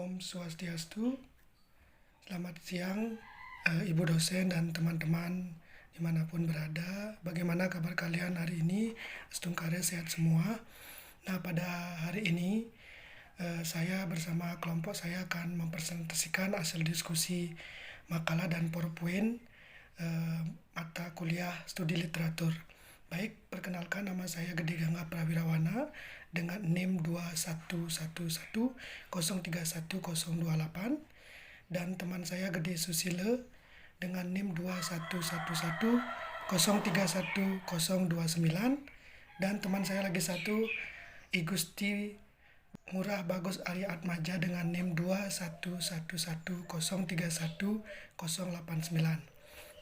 Om Swastiastu, selamat siang Ibu dosen dan teman-teman dimanapun berada. Bagaimana kabar kalian hari ini? Astungkare sehat semua. Nah, pada hari ini saya bersama kelompok saya akan mempresentasikan hasil diskusi makalah dan PowerPoint mata kuliah studi literatur. Baik, perkenalkan nama saya Gede Gangga Prawirawana dengan NIM 2111031028 dan teman saya Gede Susile dengan NIM 2111031029 dan teman saya lagi satu Igusti Murah Bagus Arya Atmaja dengan NIM 2111031089.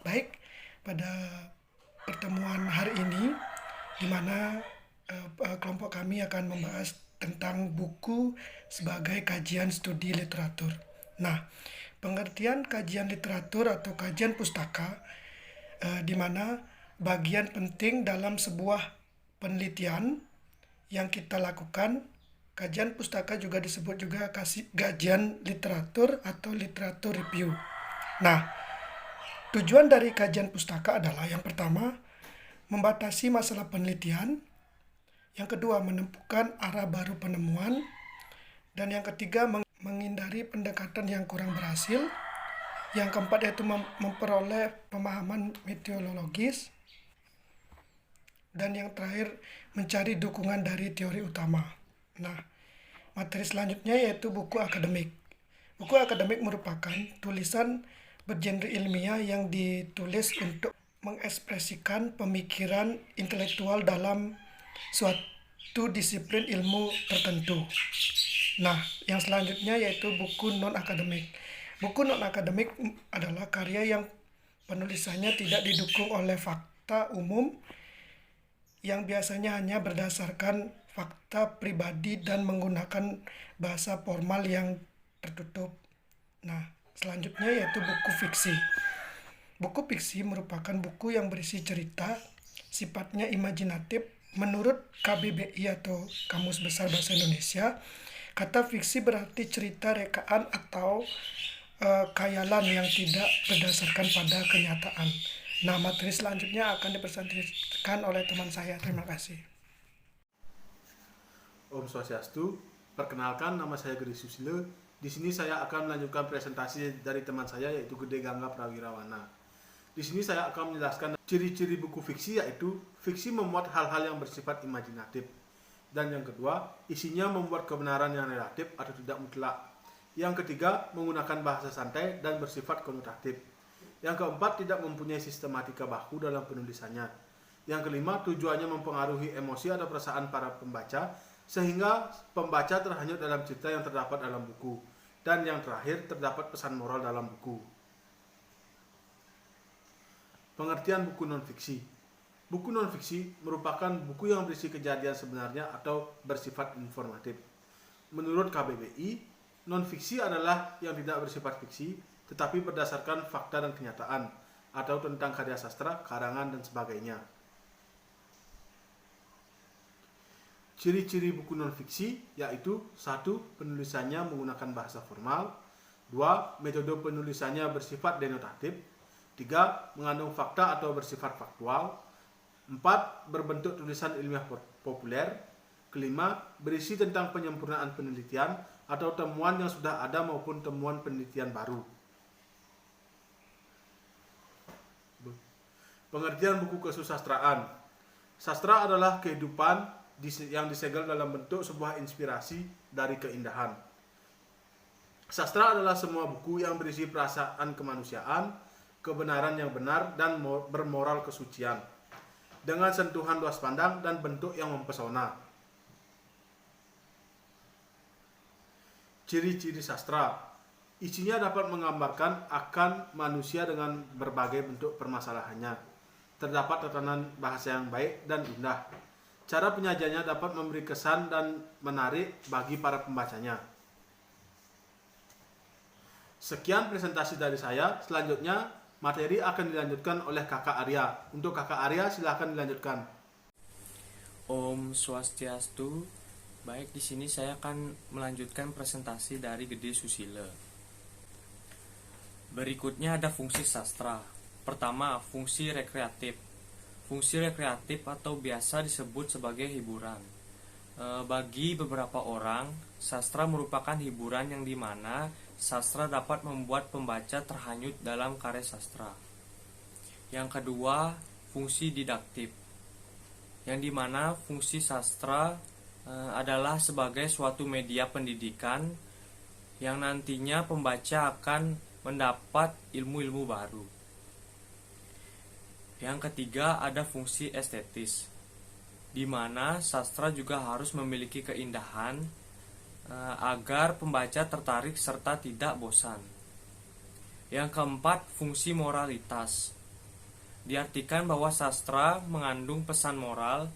Baik, pada pertemuan hari ini di mana kelompok kami akan membahas tentang buku sebagai kajian studi literatur. Nah, pengertian kajian literatur atau kajian pustaka di mana bagian penting dalam sebuah penelitian yang kita lakukan. Kajian pustaka juga disebut juga kajian literatur atau literatur review. Nah, tujuan dari kajian pustaka adalah yang pertama, membatasi masalah penelitian, yang kedua, menemukan arah baru penemuan, dan yang ketiga, menghindari pendekatan yang kurang berhasil, yang keempat yaitu memperoleh pemahaman metodologis, dan yang terakhir, mencari dukungan dari teori utama. Nah, materi selanjutnya yaitu buku akademik. Buku akademik merupakan tulisan bergenre ilmiah yang ditulis untuk mengekspresikan pemikiran intelektual dalam suatu disiplin ilmu tertentu. Nah, yang selanjutnya yaitu buku non-akademik. Buku non-akademik adalah karya yang penulisannya tidak didukung oleh fakta umum yang biasanya hanya berdasarkan fakta pribadi dan menggunakan bahasa formal yang tertutup. Nah, selanjutnya yaitu buku fiksi. Buku fiksi merupakan buku yang berisi cerita, sifatnya imajinatif. Menurut KBBI atau Kamus Besar Bahasa Indonesia, kata fiksi berarti cerita rekaan atau khayalan yang tidak berdasarkan pada kenyataan. Nah, materi selanjutnya akan dipresentasikan oleh teman saya. Terima kasih. Om Swastiastu, perkenalkan nama saya Gede Susile. Di sini saya akan melanjutkan presentasi dari teman saya yaitu Gede Gangga Prawirawana. Di sini saya akan menjelaskan ciri-ciri buku fiksi, yaitu fiksi memuat hal-hal yang bersifat imajinatif. Dan yang kedua, isinya membuat kebenaran yang relatif atau tidak mutlak. Yang ketiga, menggunakan bahasa santai dan bersifat konotatif. Yang keempat, tidak mempunyai sistematika baku dalam penulisannya. Yang kelima, tujuannya mempengaruhi emosi atau perasaan para pembaca, sehingga pembaca terhanyut dalam cerita yang terdapat dalam buku. Dan yang terakhir, terdapat pesan moral dalam buku. Pengertian buku non-fiksi. Buku non-fiksi merupakan buku yang berisi kejadian sebenarnya atau bersifat informatif. Menurut KBBI, non-fiksi adalah yang tidak bersifat fiksi, tetapi berdasarkan fakta dan kenyataan, atau tentang karya sastra, karangan, dan sebagainya. Ciri-ciri buku non-fiksi yaitu 1. Penulisannya menggunakan bahasa formal. 2. Metode penulisannya bersifat denotatif. 3. Mengandung fakta atau bersifat faktual. 4. Berbentuk tulisan ilmiah populer. 5. Berisi tentang penyempurnaan penelitian atau temuan yang sudah ada maupun temuan penelitian baru. Pengertian buku kesusastraan. Sastra adalah kehidupan yang disegel dalam bentuk sebuah inspirasi dari keindahan. Sastra adalah semua buku yang berisi perasaan kemanusiaan, kebenaran yang benar, dan bermoral kesucian, dengan sentuhan luas pandang dan bentuk yang mempesona. Ciri-ciri sastra. Isinya dapat menggambarkan akan manusia dengan berbagai bentuk permasalahannya. Terdapat tatanan bahasa yang baik dan indah. Cara penyajiannya dapat memberi kesan dan menarik bagi para pembacanya. Sekian presentasi dari saya. Selanjutnya, materi akan dilanjutkan oleh Kakak Arya. Untuk Kakak Arya, silakan dilanjutkan. Om Swastiastu. Baik, di sini saya akan melanjutkan presentasi dari Gede Susila. Berikutnya ada fungsi sastra. Pertama, fungsi rekreatif. Fungsi rekreatif atau biasa disebut sebagai hiburan. Bagi beberapa orang, sastra merupakan hiburan yang dimana sastra dapat membuat pembaca terhanyut dalam karya sastra. Yang kedua, fungsi didaktif, yang dimana fungsi sastra adalah sebagai suatu media pendidikan yang nantinya pembaca akan mendapat ilmu-ilmu baru. Yang ketiga ada fungsi estetis, di mana sastra juga harus memiliki keindahan agar pembaca tertarik serta tidak bosan. Yang keempat, fungsi moralitas. Diartikan bahwa sastra mengandung pesan moral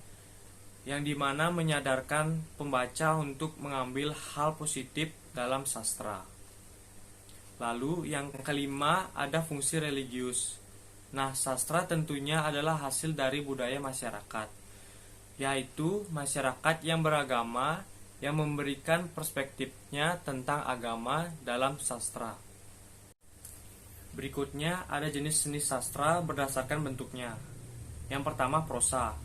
yang dimana menyadarkan pembaca untuk mengambil hal positif dalam sastra. Lalu yang kelima ada fungsi religius. Nah, sastra tentunya adalah hasil dari budaya masyarakat, yaitu masyarakat yang beragama yang memberikan perspektifnya tentang agama dalam sastra. Berikutnya ada jenis seni sastra berdasarkan bentuknya. Yang pertama, prosa.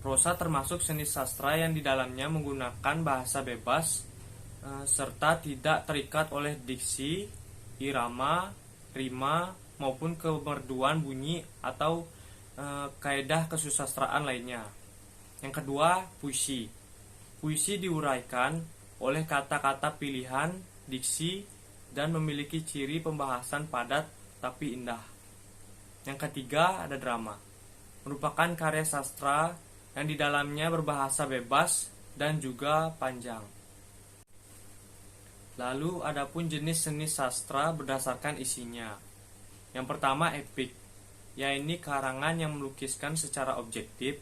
Prosa termasuk seni sastra yang di dalamnya menggunakan bahasa bebas serta tidak terikat oleh diksi, irama, rima maupun kemerduan bunyi atau kaidah kesusastraan lainnya. Yang kedua, puisi. Puisi diuraikan oleh kata-kata pilihan, diksi, dan memiliki ciri pembahasan padat tapi indah. Yang ketiga, ada drama. Merupakan karya sastra yang di dalamnya berbahasa bebas dan juga panjang. Lalu adapun jenis seni sastra berdasarkan isinya. Yang pertama, epik, yaitu karangan yang melukiskan secara objektif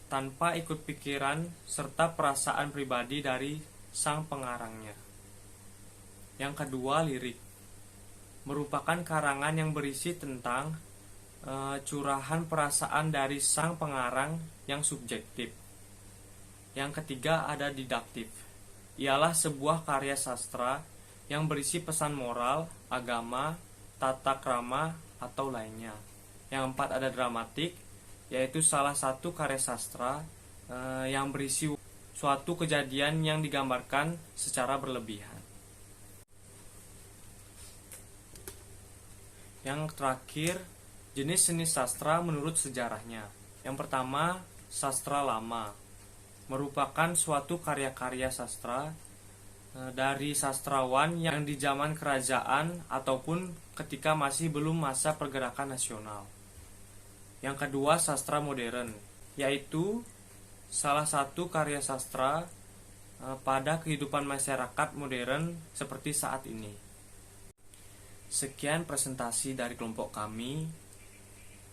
tanpa ikut pikiran serta perasaan pribadi dari sang pengarangnya. Yang kedua, lirik, merupakan karangan yang berisi tentang curahan perasaan dari sang pengarang yang subjektif. Yang ketiga ada didaktif, ialah sebuah karya sastra yang berisi pesan moral, agama, tata krama atau lainnya. Yang empat ada dramatik, yaitu salah satu karya sastra yang berisi suatu kejadian yang digambarkan secara berlebihan. Yang terakhir, jenis seni sastra menurut sejarahnya. Yang pertama, sastra lama, merupakan suatu karya-karya sastra dari sastrawan yang di zaman kerajaan ataupun ketika masih belum masa pergerakan nasional. Yang kedua, sastra modern, yaitu salah satu karya sastra pada kehidupan masyarakat modern seperti saat ini. Sekian presentasi dari kelompok kami.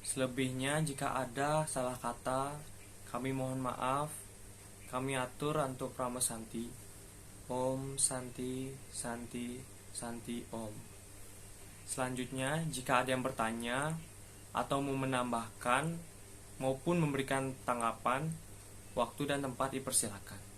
Selebihnya jika ada salah kata, kami mohon maaf. Kami atur untuk Prama Santi. Om Santi, Santi, Santi Om. Selanjutnya, jika ada yang bertanya atau mau menambahkan maupun memberikan tanggapan, waktu dan tempat dipersilakan.